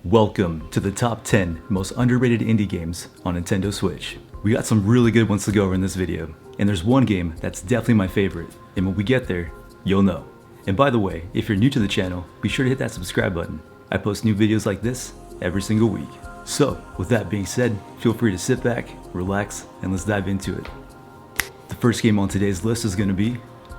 Welcome to the top 10 most underrated indie games on Nintendo Switch. We got some really good ones to go over in this video, and there's one game that's definitely my favorite, and when we get there, you'll know. And by the way, if you're new to the channel, be sure to hit that subscribe button. I post new videos like this every single week. So, with that being said, feel free to sit back, relax, and let's dive into it. The first game on today's list is going to be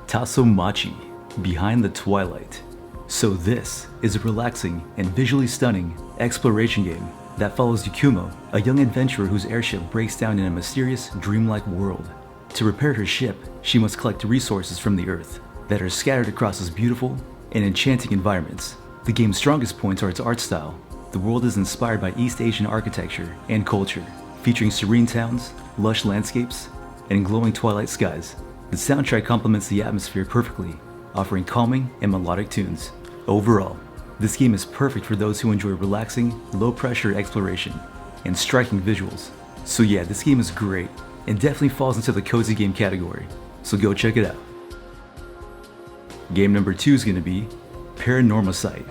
Tasomachi, Behind the Twilight. So this is a relaxing and visually stunning exploration game that follows Yukumo, a young adventurer whose airship breaks down in a mysterious, dreamlike world. To repair her ship, she must collect resources from the earth that are scattered across this beautiful and enchanting environments. The game's strongest points are its art style. The world is inspired by East Asian architecture and culture, featuring serene towns, lush landscapes, and glowing twilight skies. The soundtrack complements the atmosphere perfectly, offering calming and melodic tunes. Overall, this game is perfect for those who enjoy relaxing, low-pressure exploration and striking visuals. So yeah, this game is great and definitely falls into the cozy game category, so go check it out. Game number 2 is going to be Paranomasight.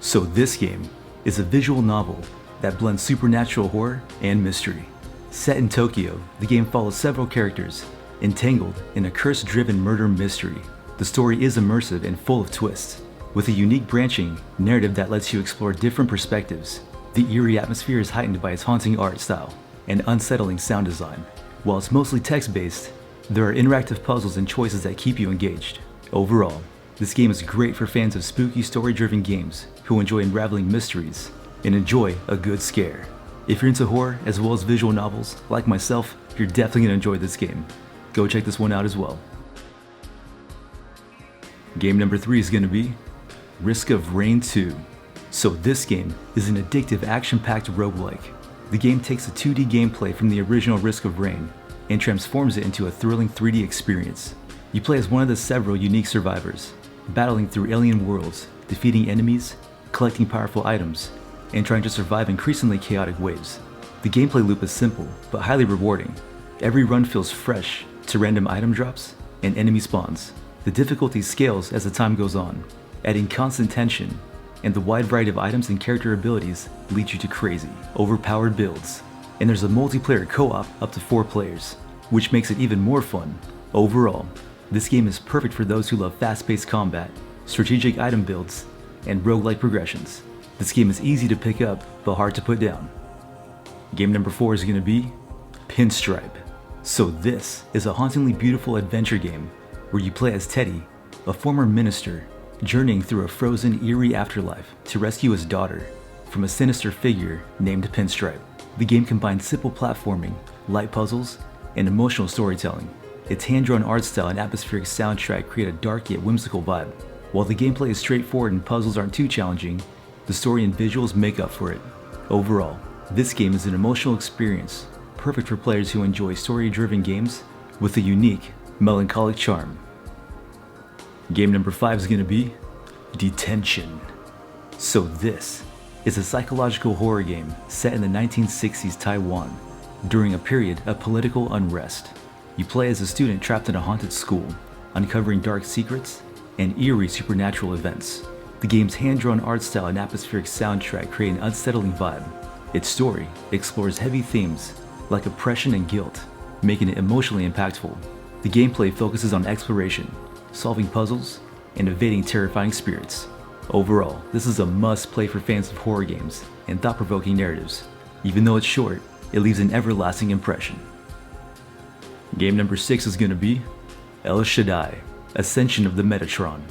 So this game is a visual novel that blends supernatural horror and mystery. Set in Tokyo, the game follows several characters entangled in a curse-driven murder mystery. The story is immersive and full of twists, with a unique branching narrative that lets you explore different perspectives. The eerie atmosphere is heightened by its haunting art style and unsettling sound design. While it's mostly text-based, there are interactive puzzles and choices that keep you engaged. Overall, this game is great for fans of spooky story-driven games who enjoy unraveling mysteries and enjoy a good scare. If you're into horror as well as visual novels, like myself, you're definitely going to enjoy this game. Go check this one out as well. Game number 3 is going to be Risk of Rain 2. So this game is an addictive action-packed roguelike. The game takes the 2D gameplay from the original Risk of Rain and transforms it into a thrilling 3D experience. You play as one of the several unique survivors, battling through alien worlds, defeating enemies, collecting powerful items, and trying to survive increasingly chaotic waves. The gameplay loop is simple, but highly rewarding. Every run feels fresh to random item drops and enemy spawns. The difficulty scales as the time goes on, adding constant tension, and the wide variety of items and character abilities lead you to crazy, overpowered builds. And there's a multiplayer co-op up to 4 players, which makes it even more fun. Overall, this game is perfect for those who love fast-paced combat, strategic item builds, and roguelike progressions. This game is easy to pick up, but hard to put down. Game number 4 is going to be Pinstripe. So this is a hauntingly beautiful adventure game where you play as Teddy, a former minister, journeying through a frozen, eerie afterlife to rescue his daughter from a sinister figure named Pinstripe. The game combines simple platforming, light puzzles, and emotional storytelling. Its hand-drawn art style and atmospheric soundtrack create a dark yet whimsical vibe. While the gameplay is straightforward and puzzles aren't too challenging, the story and visuals make up for it. Overall, this game is an emotional experience, perfect for players who enjoy story-driven games with a unique, melancholic charm. Game number 5 is going to be Detention. So this is a psychological horror game set in the 1960s Taiwan during a period of political unrest. You play as a student trapped in a haunted school, uncovering dark secrets and eerie supernatural events. The game's hand-drawn art style and atmospheric soundtrack create an unsettling vibe. Its story explores heavy themes like oppression and guilt, making it emotionally impactful. The gameplay focuses on exploration, solving puzzles, and evading terrifying spirits. Overall, this is a must-play for fans of horror games and thought-provoking narratives. Even though it's short, it leaves an everlasting impression. Game number 6 is going to be Shaddai, Ascension of the Metatron.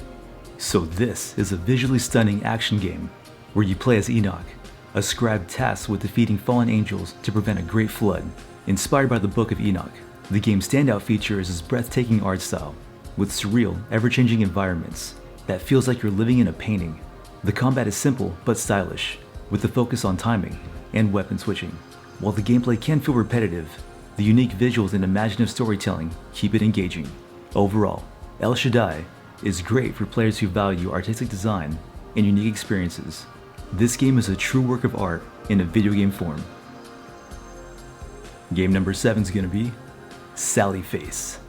So this is a visually stunning action game where you play as Enoch, a scribe tasked with defeating fallen angels to prevent a great flood. Inspired by the Book of Enoch, the game's standout feature is its breathtaking art style, with surreal, ever-changing environments that feels like you're living in a painting. The combat is simple but stylish, with a focus on timing and weapon switching. While the gameplay can feel repetitive, the unique visuals and imaginative storytelling keep it engaging. Overall, Shaddai is great for players who value artistic design and unique experiences. This game is a true work of art in a video game form. Game number 7 is going to be Sally Face.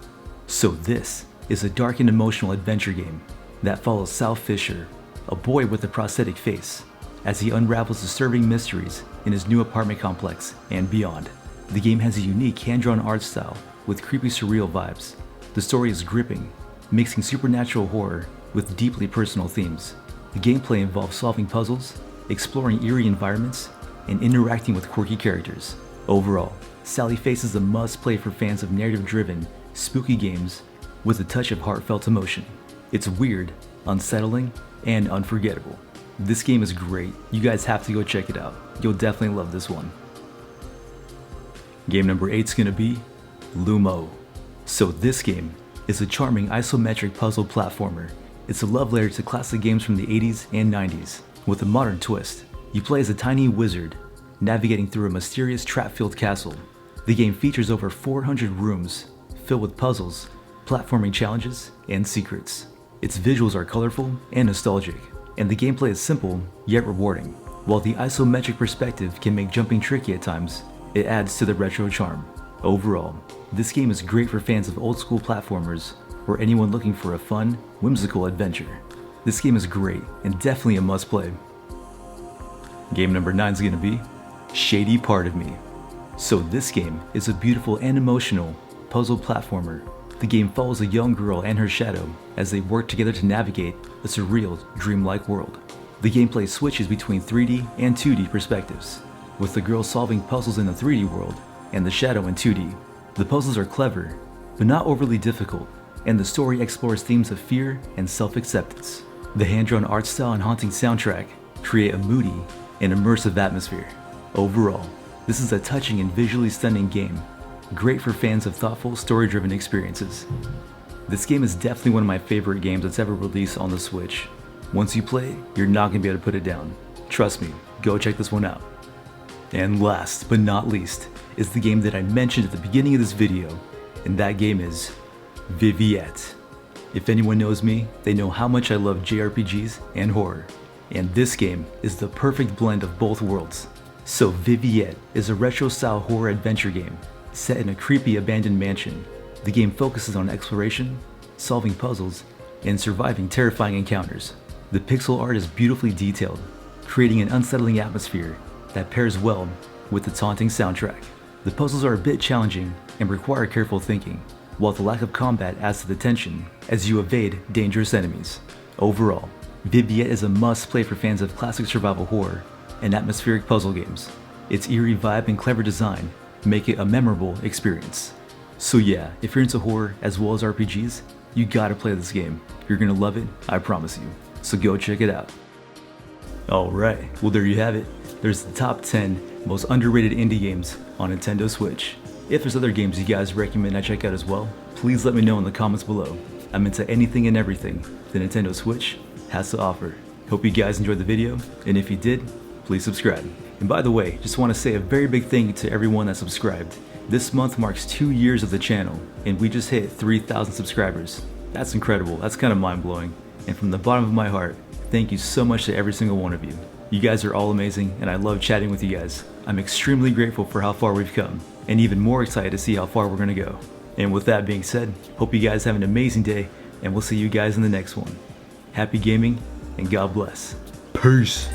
So this is a dark and emotional adventure game that follows Sal Fisher, a boy with a prosthetic face, as he unravels disturbing mysteries in his new apartment complex and beyond. The game has a unique hand-drawn art style with creepy surreal vibes. The story is gripping, mixing supernatural horror with deeply personal themes. The gameplay involves solving puzzles, exploring eerie environments, and interacting with quirky characters. Overall, Sally Face is a must-play for fans of narrative-driven, spooky games with a touch of heartfelt emotion. It's weird, unsettling, and unforgettable. This game is great. You guys have to go check it out. You'll definitely love this one. Game number 8 is gonna be Lumo. So this game is a charming isometric puzzle platformer. It's a love letter to classic games from the 80s and 90s, with a modern twist. You play as a tiny wizard, navigating through a mysterious trap-filled castle. The game features over 400 rooms, filled with puzzles, platforming challenges, and secrets. Its visuals are colorful and nostalgic, and the gameplay is simple, yet rewarding. While the isometric perspective can make jumping tricky at times, it adds to the retro charm. Overall, this game is great for fans of old-school platformers or anyone looking for a fun, whimsical adventure. This game is great and definitely a must-play. Game number 9 is gonna be Shady Part of Me. So this game is a beautiful and emotional puzzle platformer. The game follows a young girl and her shadow as they work together to navigate a surreal, dreamlike world. The gameplay switches between 3D and 2D perspectives, with the girl solving puzzles in the 3D world and the shadow in 2D. The puzzles are clever, but not overly difficult, and the story explores themes of fear and self-acceptance. The hand-drawn art style and haunting soundtrack create a moody and immersive atmosphere. Overall, this is a touching and visually stunning game, great for fans of thoughtful, story-driven experiences. This game is definitely one of my favorite games that's ever released on the Switch. Once you play it, you're not going to be able to put it down. Trust me, go check this one out. And last but not least is the game that I mentioned at the beginning of this video, and that game is Viviette. If anyone knows me, they know how much I love JRPGs and horror, and this game is the perfect blend of both worlds. So Viviette is a retro-style horror adventure game set in a creepy abandoned mansion. The game focuses on exploration, solving puzzles, and surviving terrifying encounters. The pixel art is beautifully detailed, creating an unsettling atmosphere that pairs well with the taunting soundtrack. The puzzles are a bit challenging and require careful thinking, while the lack of combat adds to the tension as you evade dangerous enemies. Overall, Viviette is a must-play for fans of classic survival horror and atmospheric puzzle games. Its eerie vibe and clever design make it a memorable experience. So yeah, if you're into horror as well as RPGs, you gotta play this game. You're gonna love it, I promise you. So go check it out. Alright, well there you have it. There's the top 10 most underrated indie games on Nintendo Switch. If there's other games you guys recommend I check out as well, please let me know in the comments below. I'm into anything and everything the Nintendo Switch has to offer. Hope you guys enjoyed the video, and if you did, please subscribe. And by the way, just want to say a very big thank you to everyone that subscribed. This month marks 2 years of the channel, and we just hit 3,000 subscribers. That's incredible, that's kind of mind-blowing. And from the bottom of my heart, thank you so much to every single one of you. You guys are all amazing, and I love chatting with you guys. I'm extremely grateful for how far we've come, and even more excited to see how far we're gonna go. And with that being said, hope you guys have an amazing day, and we'll see you guys in the next one. Happy gaming, and God bless. Peace.